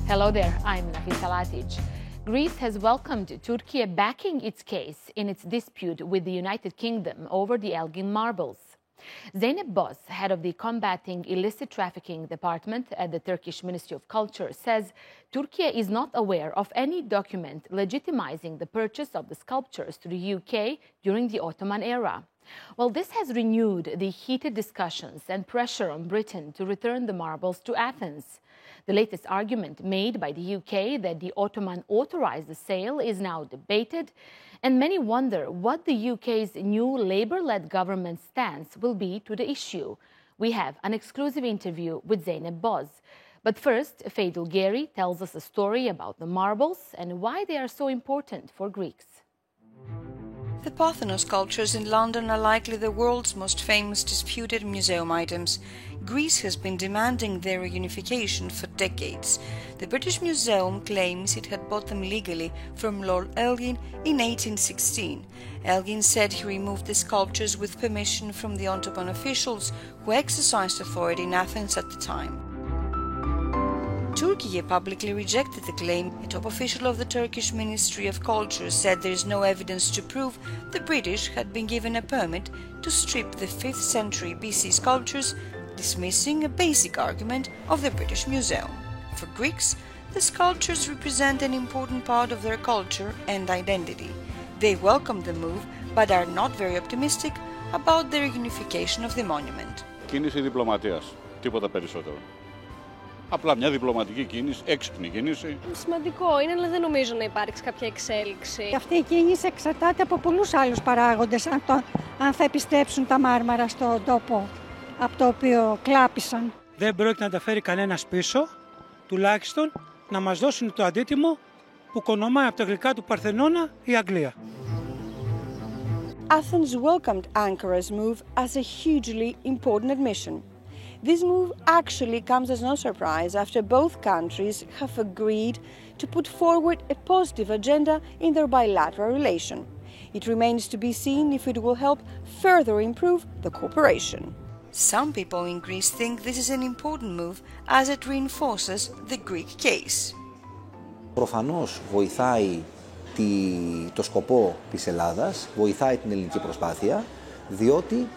Hello there, I'm Nafisa Latic. Greece has welcomed Turkey backing its case in its dispute with the United Kingdom over the Elgin marbles. Zeynep Boz, head of the Combating Illicit Trafficking Department at the Turkish Ministry of Culture, says Turkey is not aware of any document legitimizing the purchase of the sculptures to the UK during the Ottoman era. Well, this has renewed the heated discussions and pressure on Britain to return the marbles to Athens. The latest argument made by the UK that the Ottoman authorized the sale is now debated, and many wonder what the UK's new Labour-led government stance will be to the issue. We have an exclusive interview with Zeynep Boz. But first, Faidul Geri tells us a story about the marbles and why they are so important for Greeks. The Parthenon sculptures in London are likely the world's most famous disputed museum items. Greece has been demanding their reunification for decades. The British Museum claims it had bought them legally from Lord Elgin in 1816. Elgin said he removed the sculptures with permission from the Ottoman officials who exercised authority in Athens at the time. Turkey publicly rejected the claim. A top official of the Turkish Ministry of Culture said there is no evidence to prove the British had been given a permit to strip the 5th century BC sculptures, dismissing a basic argument of the British Museum. For Greeks, the sculptures represent an important part of their culture and identity. They welcome the move, but are not very optimistic about the reunification of the monument. Κίνηση διπλωματίας, τίποτα περισσότερο. Απλά μια διπλωματική κίνηση, έξυπνη κίνηση. Σημαντικό είναι, αλλά δεν νομίζω να υπάρξει κάποια εξέλιξη. Αυτή η κίνηση εξαρτάται από πολλούς άλλους παράγοντες, αν θα επιστρέψουν τα μάρμαρα στον τόπο από το οποίο κλάπησαν. Δεν πρόκειται να τα φέρει κανένας πίσω, τουλάχιστον να μας δώσουν το αντίτιμο που κονομάει από τα γλυκά του Παρθενώνα η Αγγλία. Athens welcomed Ankara's move as a hugely important admission. This move actually comes as no surprise after both countries have agreed to put forward a positive agenda in their bilateral relation. It remains to be seen if it will help further improve the cooperation. Some people in Greece think this is an important move as it reinforces the Greek case. Προφανώς βοηθάει το σκοπό της Ελλάδας, βοηθάει την ελληνική προσπάθεια, διότι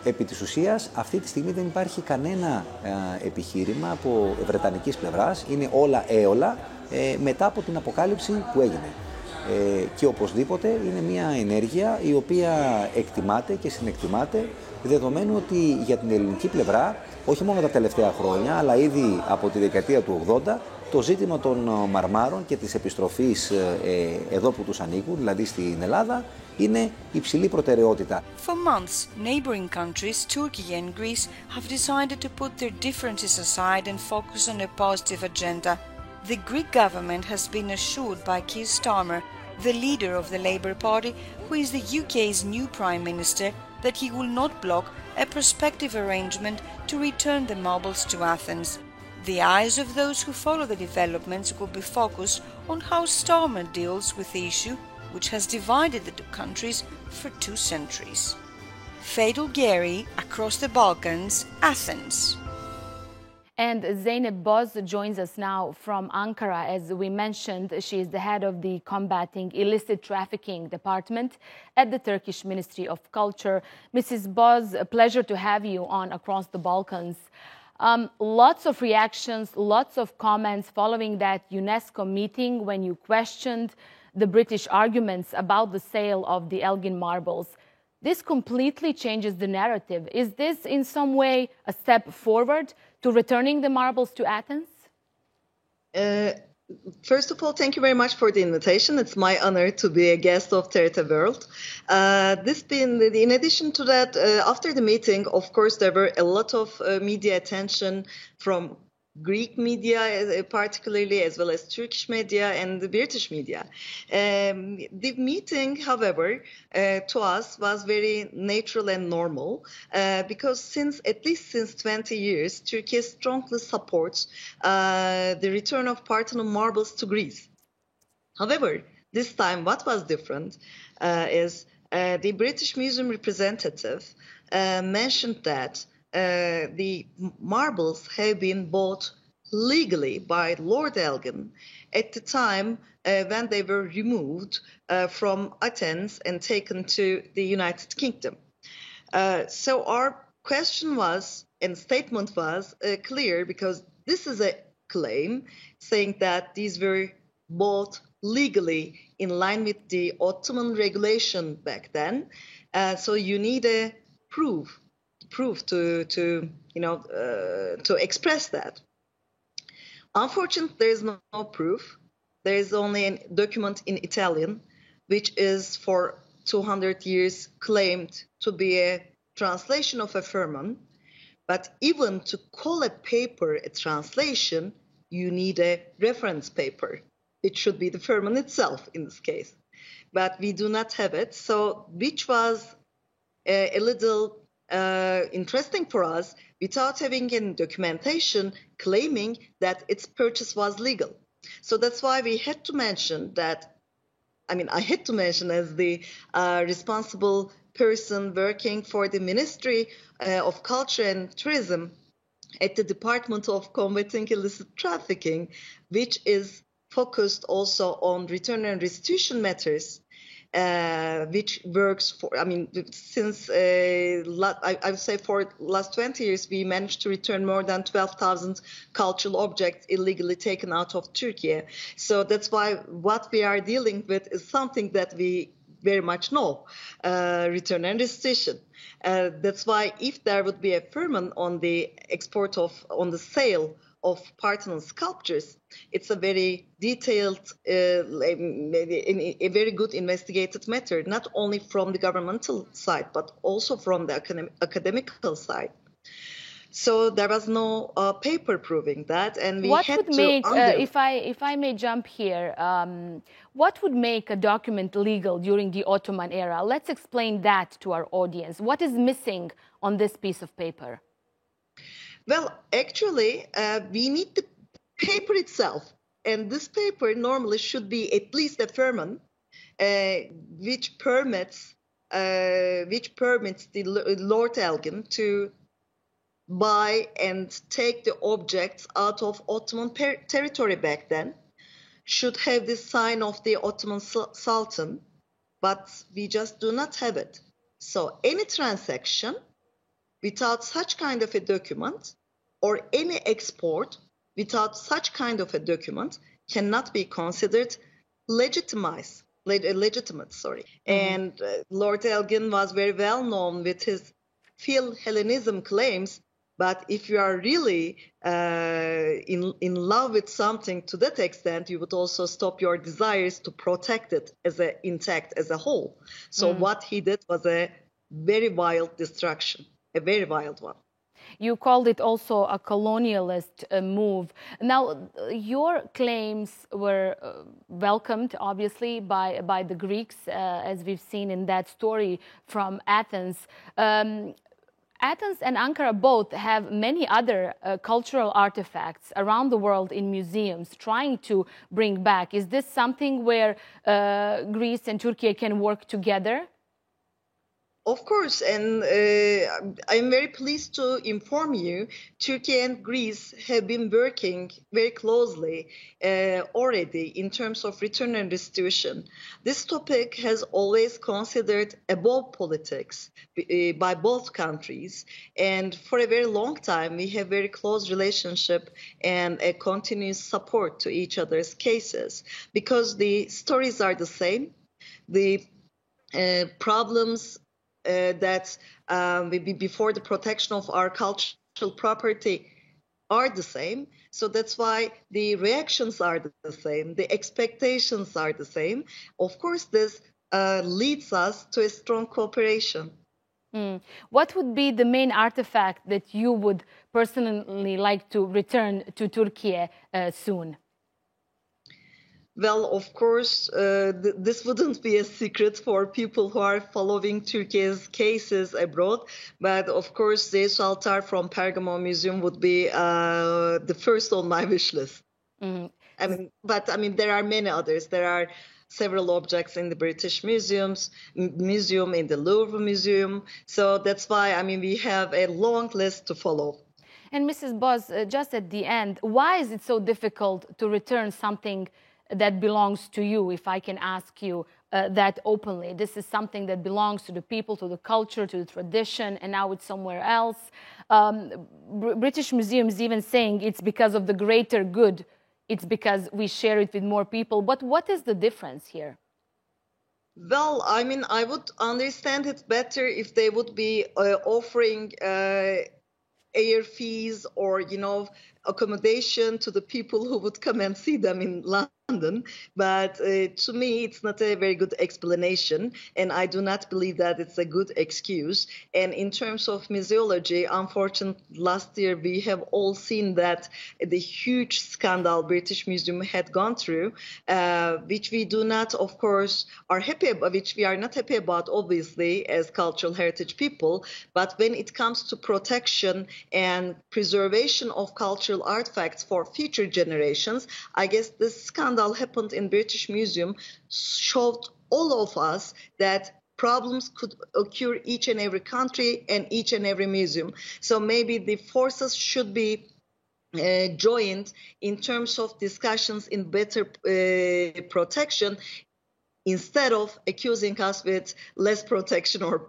επί της ουσίας, αυτή τη στιγμή δεν υπάρχει κανένα επιχείρημα από βρετανικής πλευράς, είναι όλα έολα μετά από την αποκάλυψη που έγινε. Και οπωσδήποτε είναι μια ενέργεια η οποία εκτιμάται και συνεκτιμάται, δεδομένου ότι για την ελληνική πλευρά, όχι μόνο τα τελευταία χρόνια, αλλά ήδη από τη δεκαετία του 80, το ζήτημα των μαρμάρων και της επιστροφής εδώ που τους ανήκουν, δηλαδή στην Ελλάδα, είναι υψηλή προτεραιότητα. For months, neighboring countries, Turkey and Greece, have decided to put their differences aside and focus on a positive agenda. The Greek government has been assured by Keir Starmer, the leader of the Labour Party, who is the UK's new Prime Minister, that he will not block a prospective arrangement to return the marbles to Athens. The eyes of those who follow the developments will be focused on how Starmer deals with the issue, which has divided the two countries for 2 centuries. Faidul Geri, across the Balkans, Athens. And Zeynep Boz joins us now from Ankara. As we mentioned, she is the head of the Combating Illicit Trafficking Department at the Turkish Ministry of Culture. Mrs. Boz, a pleasure to have you on Across the Balkans. Lots of reactions, lots of comments following that UNESCO meeting when you questioned the British arguments about the sale of the Elgin marbles. This completely changes the narrative. Is this in some way a step forward to returning the marbles to Athens? First of all, thank you very much for the invitation. It's my honor to be a guest of TRT World. In addition to that, after the meeting, of course, there were a lot of media attention from Greek media particularly, as well as Turkish media and the British media. The meeting, however, to us was very natural and normal because at least since 20 years, Turkey strongly supports the return of Parthenon marbles to Greece. However, this time what was different is the British Museum representative mentioned that the marbles have been bought legally by Lord Elgin at the time when they were removed from Athens and taken to the United Kingdom. So our question was, and statement was clear, because this is a claim saying that these were both legally in line with the Ottoman regulation back then. So you need a proof to express that. Unfortunately, there is no proof. There is only a document in Italian, which is for 200 years claimed to be a translation of a firman. But even to call a paper a translation, you need a reference paper. It should be the firman itself in this case. But we do not have it, so which was a little interesting for us, without having any documentation claiming that its purchase was legal. So that's why we had to mention that, I had to mention as the responsible person working for the Ministry of Culture and Tourism at the Department of Combating Illicit Trafficking, which is focused also on return and restitution matters, which works for, since I would say for the last 20 years, we managed to return more than 12,000 cultural objects illegally taken out of Turkey. So that's why what we are dealing with is something that we very much know, return and restitution. That's why if there would be a firman on the on the sale of Parthenon sculptures, it's a very detailed, a very good investigated matter, not only from the governmental side, but also from the academical side. So there was no paper proving that, and we had to. If I may jump here, what would make a document legal during the Ottoman era? Let's explain that to our audience. What is missing on this piece of paper? Well, actually, we need the paper itself, and this paper normally should be at least a firman, which permits the Lord Elgin to buy and take the objects out of Ottoman territory back then, should have the sign of the Ottoman Sultan, but we just do not have it. So any transaction without such kind of a document, or any export without such kind of a document, cannot be considered legitimate. And Lord Elgin was very well known with his Phil-Hellenism claims. But if you are really in love with something to that extent, you would also stop your desires to protect it intact as a whole. So what he did was a very wild destruction, a very wild one. You called it also a colonialist move. Now, your claims were welcomed, obviously, by the Greeks, as we've seen in that story from Athens. Athens and Ankara both have many other cultural artifacts around the world in museums trying to bring back. Is this something where Greece and Turkey can work together? Of course, and I'm very pleased to inform you, Turkey and Greece have been working very closely already in terms of return and restitution. This topic has always considered above politics by both countries, and for a very long time we have very close relationship and a continuous support to each other's cases, because the stories are the same, the problems that before the protection of our cultural property are the same. So that's why the reactions are the same, the expectations are the same. Of course, this leads us to a strong cooperation. What would be the main artifact that you would personally like to return to Turkey soon? Well, of course, this wouldn't be a secret for people who are following Turkey's cases abroad. But of course, Zeus altar from Pergamon Museum would be the first on my wish list. But there are many others. There are several objects in the British Museum, in the Louvre Museum. So that's why, we have a long list to follow. And Mrs. Boz, just at the end, why is it so difficult to return something that belongs to you, if I can ask you that openly? This is something that belongs to the people, to the culture, to the tradition, and now it's somewhere else. British Museum is even saying it's because of the greater good. It's because we share it with more people. But what is the difference here? Well, I mean, I would understand it better if they would be offering air fees or, accommodation to the people who would come and see them in London. But to me, it's not a very good explanation, and I do not believe that it's a good excuse. And in terms of museology, unfortunately, last year we have all seen that the huge scandal British Museum had gone through, which we do not, of course, are happy about, which we are not happy about, obviously, as cultural heritage people. But when it comes to protection and preservation of cultural artifacts for future generations, I guess this scandal happened in British Museum showed all of us that problems could occur each and every country and each and every museum. So maybe the forces should be joined in terms of discussions in better protection, instead of accusing us with less protection or,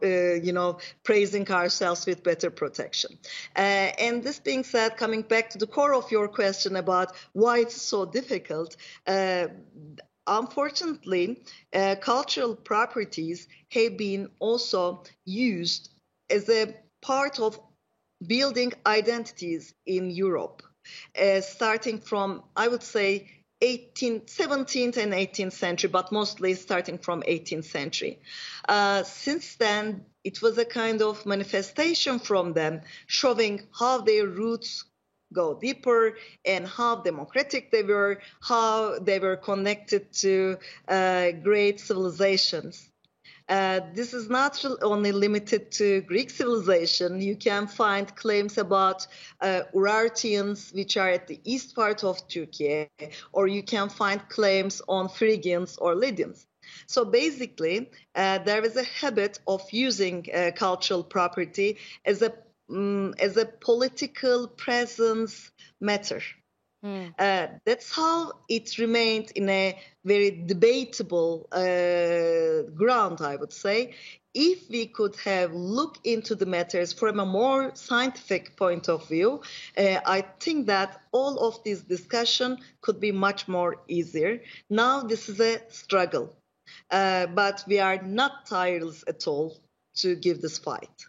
praising ourselves with better protection. And this being said, coming back to the core of your question about why it's so difficult, unfortunately, cultural properties have been also used as a part of building identities in Europe, starting from, I would say, 17th and 18th century, but mostly starting from 18th century. Since then, it was a kind of manifestation from them, showing how their roots go deeper and how democratic they were, how they were connected to great civilizations. This is not only limited to Greek civilization. You can find claims about Urartians, which are at the east part of Turkey, or you can find claims on Phrygians or Lydians. So basically, there is a habit of using cultural property as a political presence matter. That's how it remained in a very debatable ground, I would say. If we could have looked into the matters from a more scientific point of view, I think that all of this discussion could be much more easier. Now this is a struggle, but we are not tireless at all to give this fight.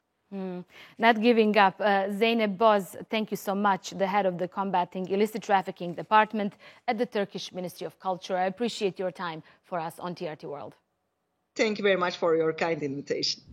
Not giving up. Zeynep Boz, thank you so much, the head of the Combating Illicit Trafficking Department at the Turkish Ministry of Culture. I appreciate your time for us on TRT World. Thank you very much for your kind invitation.